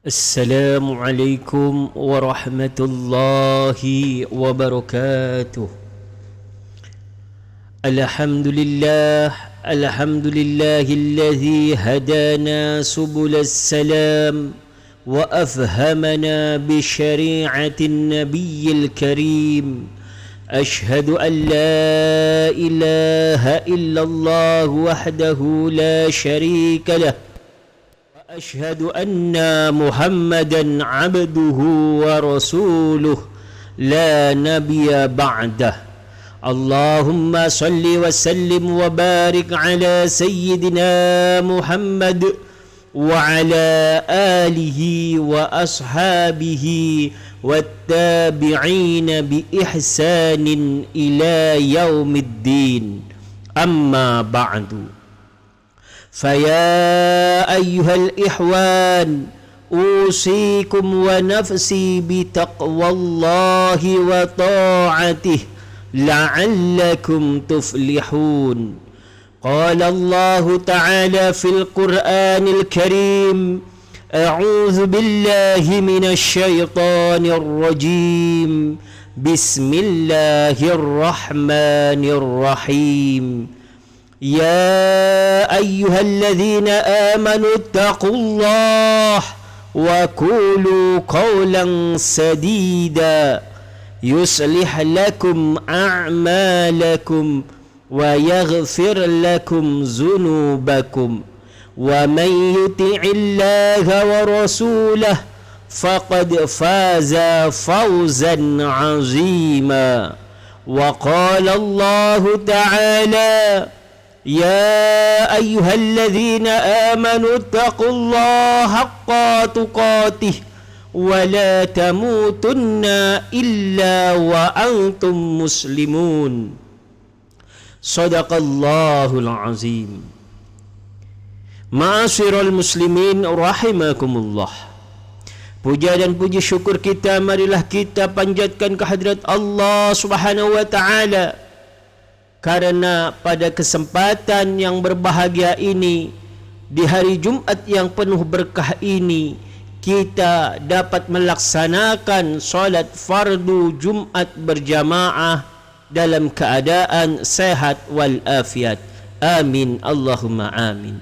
السلام عليكم ورحمة الله وبركاته. الحمد لله الذي هدانا سبل السلام وأفهمنا بشريعة النبي الكريم. أشهد أن لا إله إلا الله وحده لا شريك له، وأشهد أن محمدا عبده ورسوله لا نبي بعده. اللهم صل وسلم وبارك على سيدنا محمد وعلى آله وأصحابه والتابعين بإحسان إلى يوم الدين. أما بعد، فيا أيها الإخوان، أوصيكم ونفسي بتقوى الله وطاعته لعلكم تفلحون. قال الله تعالى في القرآن الكريم: أعوذ بالله من الشيطان الرجيم، بسم الله الرحمن الرحيم. يا أيها الذين آمنوا اتقوا الله وقولوا قولا سديدا يصلح لكم أعمالكم ويغفر لكم ذنوبكم، ومن يطع الله ورسوله فقد فاز فوزا عظيما. وقال الله تعالى: يا أيها الذين آمنوا اتقوا الله حق تقاته ولا تموتن إلا وأنتم مسلمون. صدق الله العظيم. Ma'asyiral muslimin rahimakumullah. Puja dan puji syukur kita marilah kita panjatkan kehadirat Allah Subhanahu wa taala, karena pada kesempatan yang berbahagia ini, di hari Jumat yang penuh berkah ini, kita dapat melaksanakan solat fardu Jumat berjamaah dalam keadaan sehat walafiat. Amin Allahumma amin.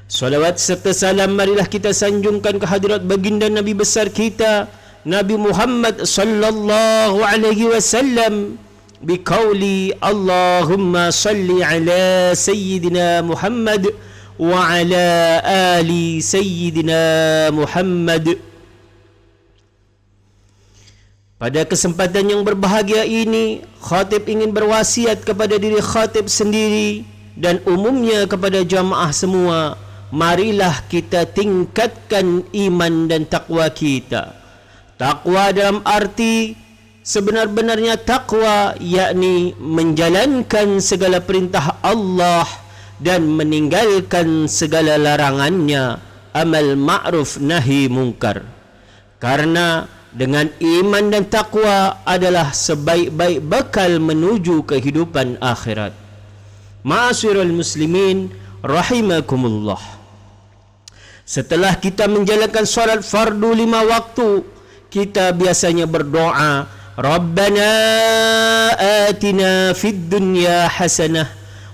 Salawat serta salam marilah kita sanjungkan kehadirat baginda Nabi besar kita, Nabi Muhammad sallallahu alaihi wasallam, biqauli Allahumma salli ala sayyidina Muhammad wa ala ali sayyidina Muhammad. Pada kesempatan yang berbahagia ini, khatib ingin berwasiat kepada diri khatib sendiri dan umumnya kepada jamaah semua. Marilah kita tingkatkan iman dan takwa kita. Takwa dalam arti sebenar-benarnya takwa, yakni menjalankan segala perintah Allah dan meninggalkan segala larangannya, amal ma'ruf nahi mungkar. Karena dengan iman dan takwa adalah sebaik-baik bekal menuju kehidupan akhirat. Ma'asyiral muslimin rahimakumullah. Setelah kita menjalankan solat fardu 5 waktu, kita biasanya berdoa, Rabbana atina fid dunya hasanah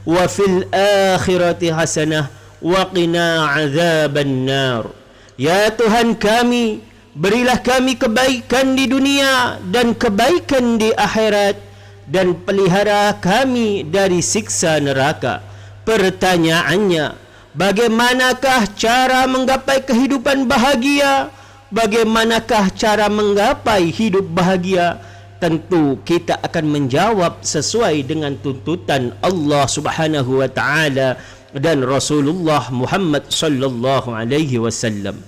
wa fil akhirati hasanah wa qina azaban nar. Ya Tuhan kami, berilah kami kebaikan di dunia dan kebaikan di akhirat, dan pelihara kami dari siksa neraka. Pertanyaannya, bagaimanakah cara menggapai kehidupan bahagia? Bagaimanakah cara menggapai hidup bahagia? Tentu kita akan menjawab sesuai dengan tuntutan Allah Subhanahu wa taala dan Rasulullah Muhammad sallallahu alaihi wasallam.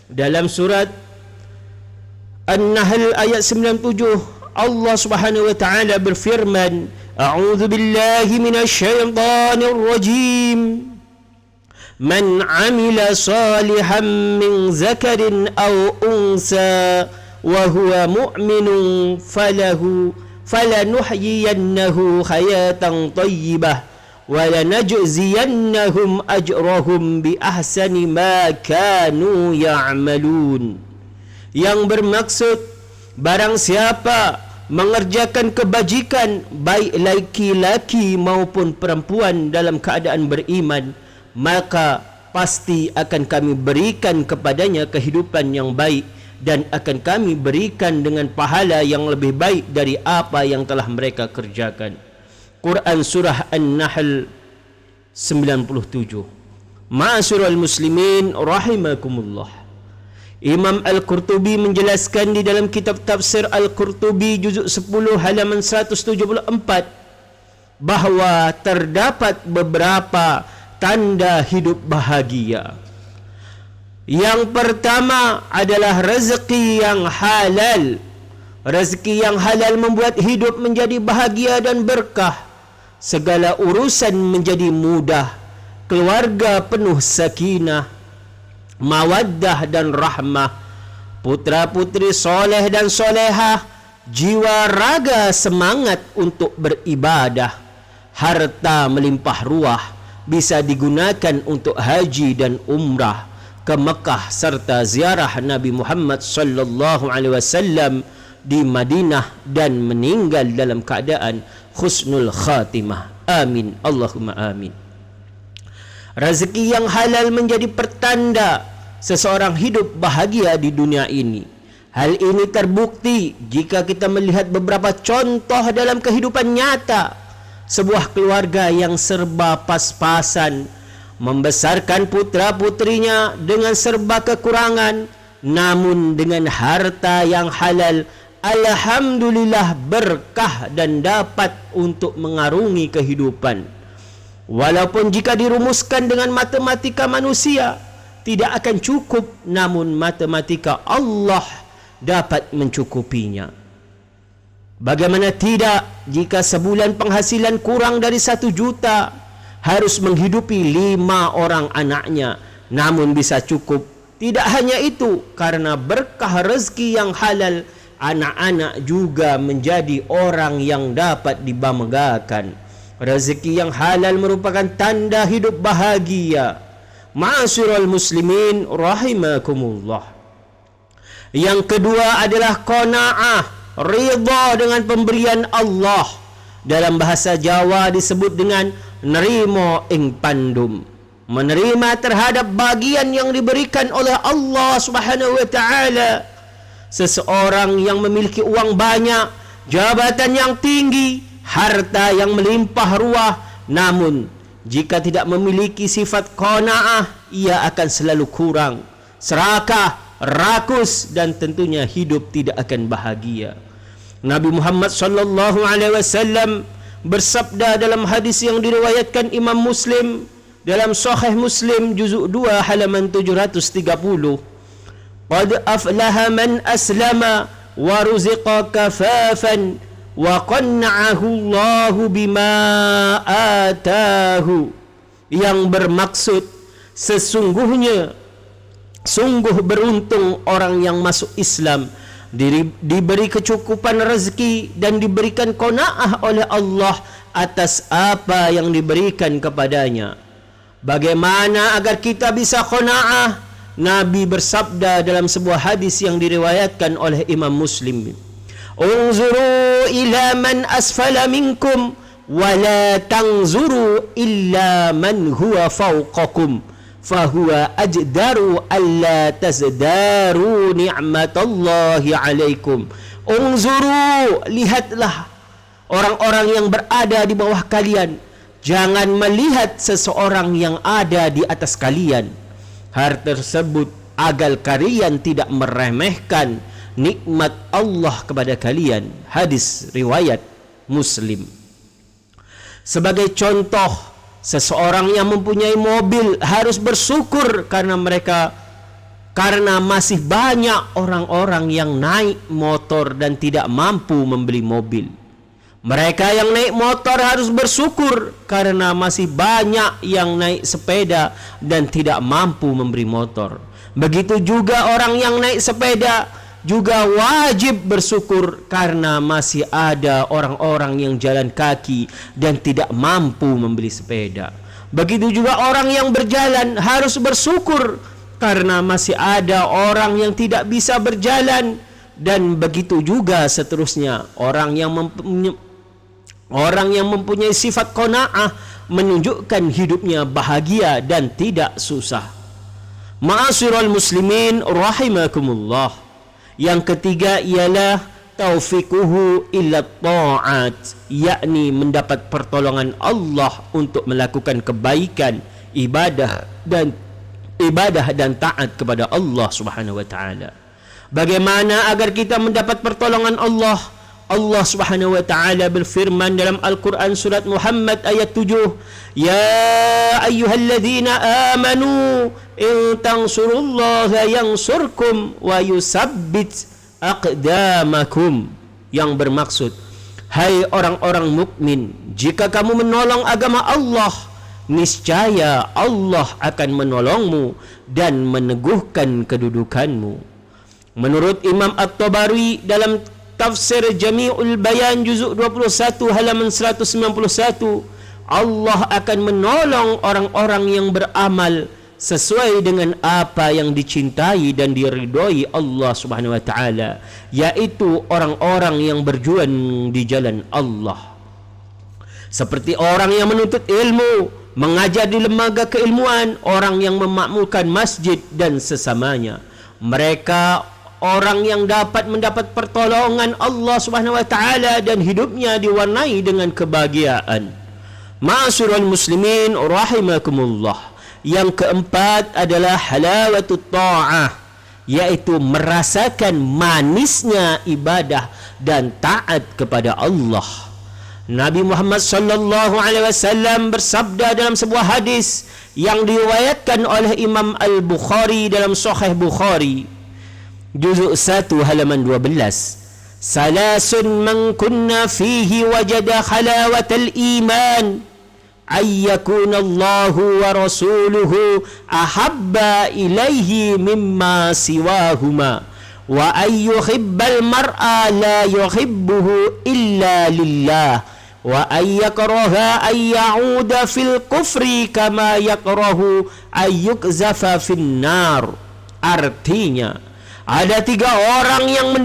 Dalam surat An-Nahl ayat 97, Allah Subhanahu wa taala berfirman, A'udzu billahi minasyaitonir rajim. Man 'amila salihan min zakarin aw unsa wa huwa mu'minun falanuhyiyannahu hayatan thayyibah wa lanajziyannahum ajrahum bi ahsani ma kanu ya'malun. Yang bermaksud, barang siapa mengerjakan kebajikan baik laki-laki maupun perempuan dalam keadaan beriman, maka pasti akan kami berikan kepadanya kehidupan yang baik dan akan kami berikan dengan pahala yang lebih baik dari apa yang telah mereka kerjakan. Quran Surah An-Nahl 97. Ma'asyiral muslimin rahimakumullah. Imam Al-Qurtubi menjelaskan di dalam kitab tafsir Al-Qurtubi juzuk 10 halaman 174 bahawa terdapat beberapa tanda hidup bahagia. Yang pertama adalah rezeki yang halal. Rezeki yang halal membuat hidup menjadi bahagia dan berkah. Segala urusan menjadi mudah. Keluarga penuh sakinah, mawaddah dan rahmah. Putra-putri soleh dan solehah, jiwa raga semangat untuk beribadah. Harta melimpah ruah, bisa digunakan untuk haji dan umrah ke Mekah serta ziarah Nabi Muhammad sallallahu alaihi wasallam di Madinah dan meninggal dalam keadaan husnul khatimah. Amin, Allahumma amin. Rezeki yang halal menjadi pertanda seseorang hidup bahagia di dunia ini. Hal ini terbukti jika kita melihat beberapa contoh dalam kehidupan nyata. Sebuah keluarga yang serba pas-pasan membesarkan putra-putrinya dengan serba kekurangan, namun dengan harta yang halal, alhamdulillah berkah dan dapat untuk mengarungi kehidupan. Walaupun jika dirumuskan dengan matematika manusia tidak akan cukup, namun matematika Allah dapat mencukupinya. Bagaimana tidak jika sebulan penghasilan kurang dari 1 juta, harus menghidupi 5 orang anaknya, namun bisa cukup. Tidak hanya itu, karena berkah rezeki yang halal, anak-anak juga menjadi orang yang dapat dibanggakan. Rezeki yang halal merupakan tanda hidup bahagia. Ma'asyiral muslimin rahimakumullah. Yang kedua adalah qanaah, ridha dengan pemberian Allah. Dalam bahasa Jawa disebut dengan nerimo ing pandum. Menerima terhadap bagian yang diberikan oleh Allah Subhanahu wa taala. Seseorang yang memiliki uang banyak, jabatan yang tinggi, harta yang melimpah ruah, namun jika tidak memiliki sifat qanaah, ia akan selalu kurang, serakah, rakus, dan tentunya hidup tidak akan bahagia. Nabi Muhammad sallallahu alaihi wasallam bersabda dalam hadis yang diriwayatkan Imam Muslim dalam Sahih Muslim juzuk 2 halaman 730, qad aflaha man aslama wa ruziqa kafafan wa qanna'ahu Allahu bima atahu. Yang bermaksud, sungguh beruntung orang yang masuk Islam, diberi kecukupan rezeki dan diberikan qanaah oleh Allah atas apa yang diberikan kepadanya. Bagaimana agar kita bisa qanaah? Nabi bersabda dalam sebuah hadis yang diriwayatkan oleh Imam Muslim, unzuru ila man asfala minkum wa la tanzuru illa man huwa fawqakum fahuwa ajdaru alla tazdaru ni'matallahi alaikum. Unzuru, lihatlah orang-orang yang berada di bawah kalian, jangan melihat seseorang yang ada di atas kalian. Hal tersebut agar kalian tidak meremehkan nikmat Allah kepada kalian. Hadis riwayat Muslim. Sebagai contoh, seseorang yang mempunyai mobil harus bersyukur karena masih banyak orang-orang yang naik motor dan tidak mampu membeli mobil. Mereka yang naik motor harus bersyukur karena masih banyak yang naik sepeda dan tidak mampu membeli motor. Begitu juga orang yang naik sepeda juga wajib bersyukur karena masih ada orang-orang yang jalan kaki dan tidak mampu membeli sepeda. Begitu juga orang yang berjalan harus bersyukur karena masih ada orang yang tidak bisa berjalan, dan begitu juga seterusnya. Orang yang mempunyai sifat qanaah menunjukkan hidupnya bahagia dan tidak susah. Ma'asyiral muslimin rahimakumullah. Yang ketiga ialah taufiquhu illa ta'at, yakni mendapat pertolongan Allah untuk melakukan kebaikan, ibadah dan taat kepada Allah Subhanahu wa taala. Bagaimana agar kita mendapat pertolongan Allah? Allah Subhanahu wa taala berfirman dalam Al-Quran surat Muhammad ayat 7, "Ya ayyuhalladzina amanu in tansurullaha yansurkum wa yusabbit aqdamakum." Yang bermaksud, hai orang-orang mukmin, jika kamu menolong agama Allah, niscaya Allah akan menolongmu dan meneguhkan kedudukanmu. Menurut Imam At-Tabari dalam Tafsir Jami'ul Bayan juzuk 21 halaman 191, Allah akan menolong orang-orang yang beramal sesuai dengan apa yang dicintai dan diridhoi Allah Subhanahu wa taala, yaitu orang-orang yang berjuang di jalan Allah. Seperti orang yang menuntut ilmu, mengajar di lembaga keilmuan, orang yang memakmurkan masjid dan sesamanya. Mereka orang yang dapat mendapat pertolongan Allah Subhanahu wa taala dan hidupnya diwarnai dengan kebahagiaan. Ma'asyiral muslimin rahimakumullah. Yang keempat adalah halawatut ta'ah, yaitu merasakan manisnya ibadah dan taat kepada Allah. Nabi Muhammad sallallahu alaihi wasallam bersabda dalam sebuah hadis yang diriwayatkan oleh Imam Al-Bukhari dalam Sahih Bukhari juzuk 1 halaman 12, "Salasun man kunna fihi wajada halawatal iman, ay yakuna Allahu wa rasuluhu ahabba ilaihi mimma siwahuma, wa ay yuhibbal mar'a la yuhibbuhu illa lillah, wa ay yakraha ay ya'uda fil kufri kama yakrahu ay yukzafa fin nar." Artinya, ada tiga orang yang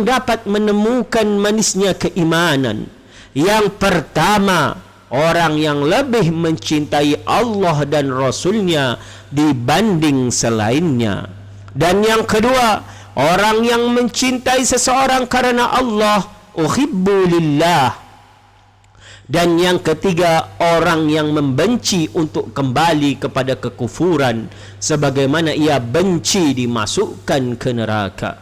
dapat menemukan manisnya keimanan. Yang pertama, orang yang lebih mencintai Allah dan Rasulnya dibanding selainnya. Dan yang kedua, orang yang mencintai seseorang karena Allah, uhibbu lillah. Dan yang ketiga, orang yang membenci untuk kembali kepada kekufuran sebagaimana ia benci dimasukkan ke neraka.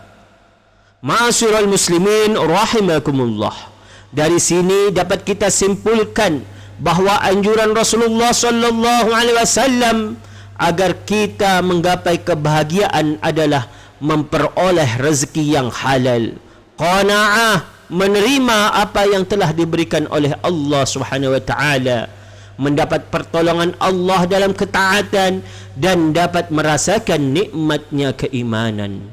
Ma'asyiral muslimin rahimakumullah. Dari sini dapat kita simpulkan bahawa anjuran Rasulullah sallallahu alaihi wasallam agar kita menggapai kebahagiaan adalah memperoleh rezeki yang halal, qanaah, menerima apa yang telah diberikan oleh Allah Subhanahu wa taala, mendapat pertolongan Allah dalam ketaatan dan dapat merasakan nikmatnya keimanan.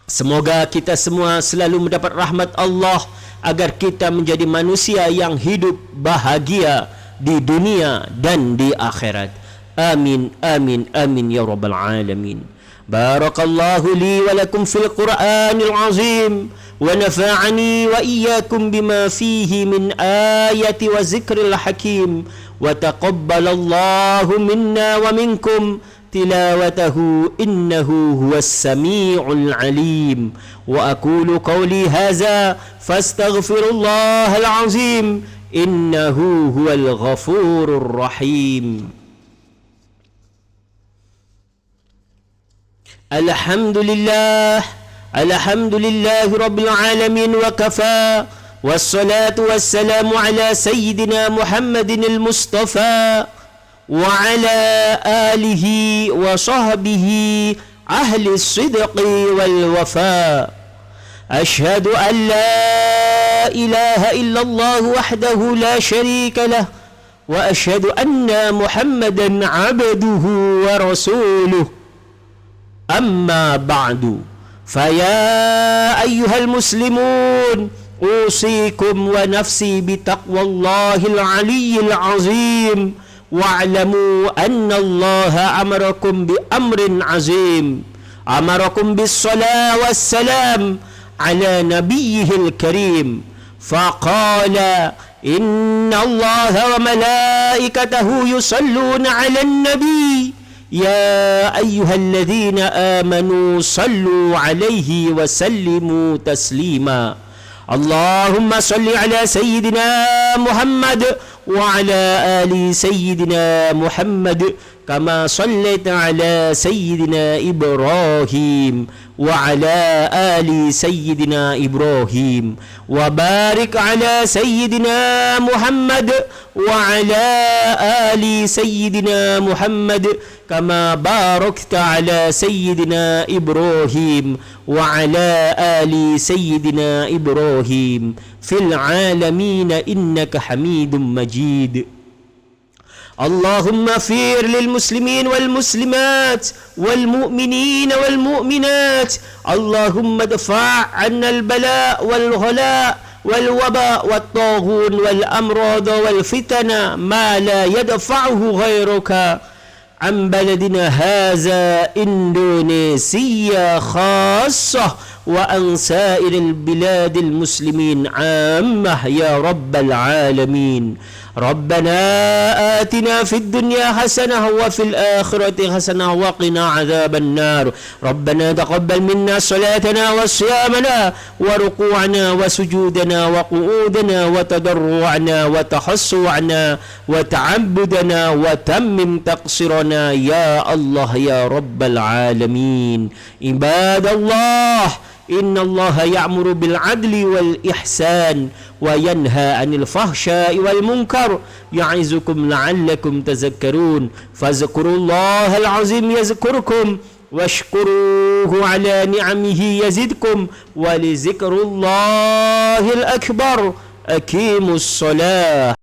Semoga kita semua selalu mendapat rahmat Allah agar kita menjadi manusia yang hidup bahagia di dunia dan di akhirat. Amin amin amin ya rabbal alamin. Barakallahu li wa lakum fil Qur'anil azim wa nafa'ani wa iyyakum bima fihi min ayati wa zikril hakim wa taqabbalallahu minna wa minkum tilawatahu innahu huwas sami'ul alim. Wa aqulu qawli hadza fastaghfirullahal azim innahu huwal ghafurur rahim. Alhamdulillah rabbil alamin wa kafa, wassalatu wassalamu ala sayyidina Muhammadin al-Mustafa wa ala alihi wa sahbihi ahli sidqi wal wafa. Ashhadu an la ilaha illallah wahdahu la sharika lah, wa ashhadu anna Muhammadan abduhu wa rasuluh. أما بعد، فيا أيها المسلمون، أوصيكم ونفسي بتقوى الله العلي العظيم، واعلموا أن الله أمركم بأمر عظيم، أمركم بالصلاة والسلام على نبيه الكريم، فقال: إن الله وملائكته يصلون على النبي يا أيها الذين آمنوا صلوا عليه وسلموا تسليما. اللهم صل على سيدنا محمد وعلى آل سيدنا محمد كما صليت على سيدنا إبراهيم وعلى آل سيدنا إبراهيم، وبارك على سيدنا محمد وعلى آل سيدنا محمد كما باركت على سيدنا إبراهيم وعلى آل سيدنا إبراهيم في العالمين إنك حميد مجيد. اللهم اغفر للمسلمين والمسلمات والمؤمنين والمؤمنات. اللهم ادفع عنا البلاء والغلاء والوباء والطاغون والأمراض والفتن ما لا يدفعه غيرك عن بلدنا هذا إندونيسيا خاصة، وعن سائر البلاد المسلمين عامة يا رب العالمين. ربنا آتنا في الدنيا حسنة وفي الآخرة حسنة وقنا عذاب النار. ربنا تقبل منا صلاتنا وصيامنا وركوعنا وسجودنا وقعودنا وتضرعنا وتخشعنا وتعبدنا وتمم تقصيرنا يا الله يا رب العالمين. عباد الله، إن الله يأمر بالعدل والإحسان وينهى عن الفحشاء والمنكر، يعظكم لعلكم تذكرون. فاذكروا الله العظيم يذكركم، واشكروه على نعمه يزدكم، ولذكر الله الأكبر. أقيموا الصلاة.